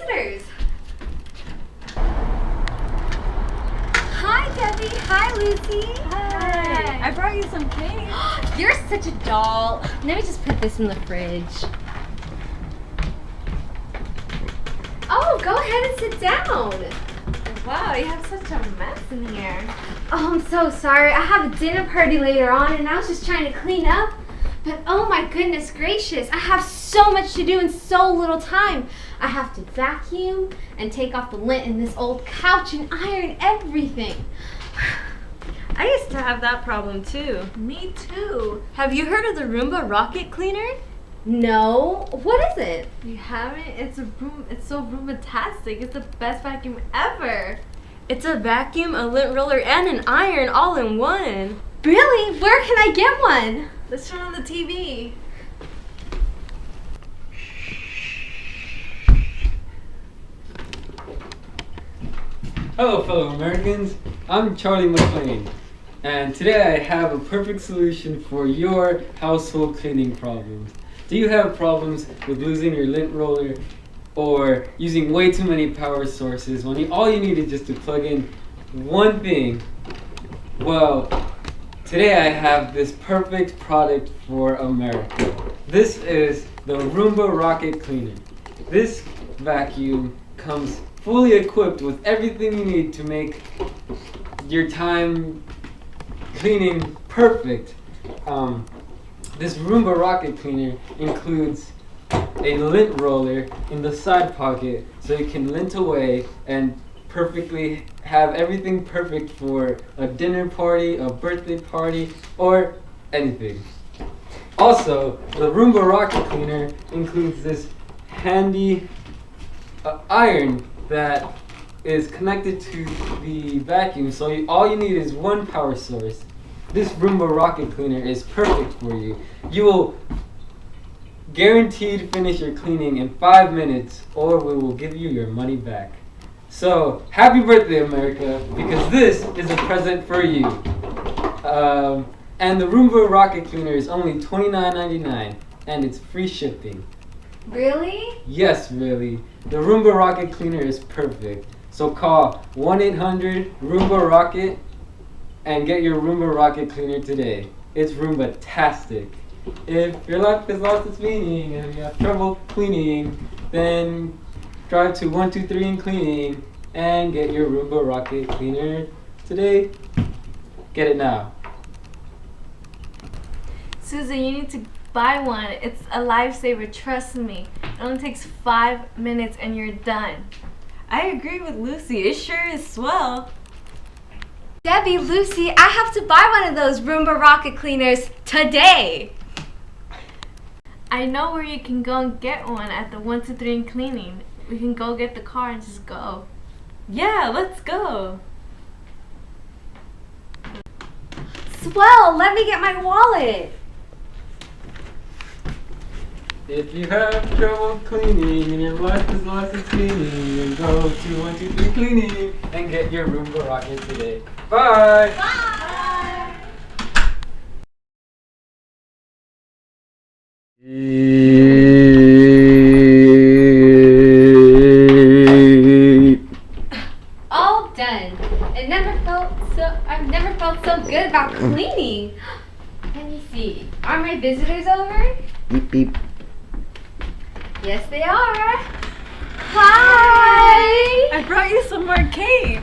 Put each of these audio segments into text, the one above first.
visitors. Hi, Debbie. Hi, Lucy. Hi. I brought you some cake. You're such a doll. Let me just put this in the fridge. Oh, go ahead and sit down. Wow, you have such a mess in here. Oh, I'm so sorry. I have a dinner party later on and I was just trying to clean up. But oh my goodness gracious, I have so much to do in so little time. I have to vacuum and take off the lint in this old couch and iron everything. I used to have that problem too. Me too. Have you heard of the Roomba rocket cleaner? No, what is it? You haven't? It's so Roomba-tastic. It's the best vacuum ever. It's a vacuum, a lint roller, and an iron all in one. Really? Where can I get one? Let's turn on the TV. Hello fellow Americans, I'm Charlie McLean, and today I have a perfect solution for your household cleaning problems. Do you have problems with losing your lint roller or using way too many power sources when all you need is just to plug in one thing? Well, today I have this perfect product for America. This is the Roomba Rocket Cleaner. This vacuum comes fully equipped with everything you need to make your time cleaning perfect. This Roomba Rocket Cleaner includes a lint roller in the side pocket so you can lint away and perfectly have everything perfect for a dinner party, a birthday party, or anything. Also, the Roomba Rocket Cleaner includes this handy iron that is connected to the vacuum, so all you need is one power source. This Roomba Rocket Cleaner is perfect for you. You will guaranteed finish your cleaning in 5 minutes, or we will give you your money back. So, happy birthday, America, because this is a present for you. And the Roomba Rocket Cleaner is only $29.99, and it's free shipping. Really? Yes, really. The Roomba Rocket Cleaner is perfect. So call 1-800-ROOMBA-ROCKET and get your Roomba Rocket Cleaner today. It's Roomba-tastic. If your life has lost its meaning and you have trouble cleaning, then drive to 123 and Cleaning and get your Roomba Rocket Cleaner today. Get it now. Susan, you need to buy one. It's a lifesaver, trust me. It only takes 5 minutes and you're done. I agree with Lucy. It sure is swell. Debbie, Lucy, I have to buy one of those Roomba Rocket Cleaners today. I know where you can go and get one at the 123 and Cleaning. We can go get the car and just go. Yeah, let's go. Swell, let me get my wallet. If you have trouble cleaning and your life has lost its meaning, then go to 123 Cleaning and get your Roomba Rocket today. Bye! Bye! All done. I've never felt so good about cleaning. Let me see. Are my visitors over? Beep beep. Yes, they are. Hi! I brought you some more cake.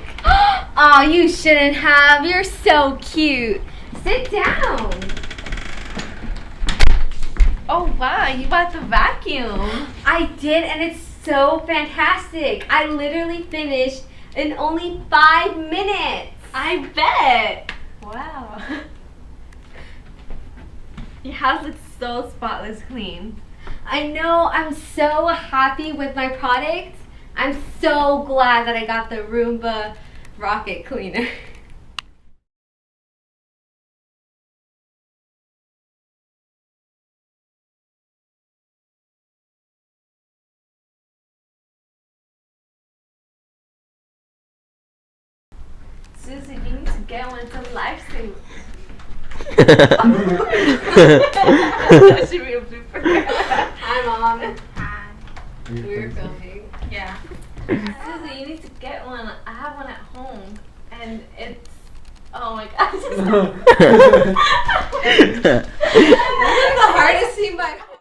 Oh, you shouldn't have. You're so cute. Sit down. Oh wow, you bought the vacuum. I did, and it's so fantastic. I literally finished in only 5 minutes. I bet. Wow. Your house looks so spotless clean. I know. I'm so happy with my product. I'm so glad that I got the Roomba Rocket Cleaner. Susie, you need to get one. It's a lifesaver. That should be a blooper. Hi, Mom. Hi. Are you We were filming? filming. Yeah. Susie, you need to get one. I have one at home, and it's. Oh my god. This is the hardest scene by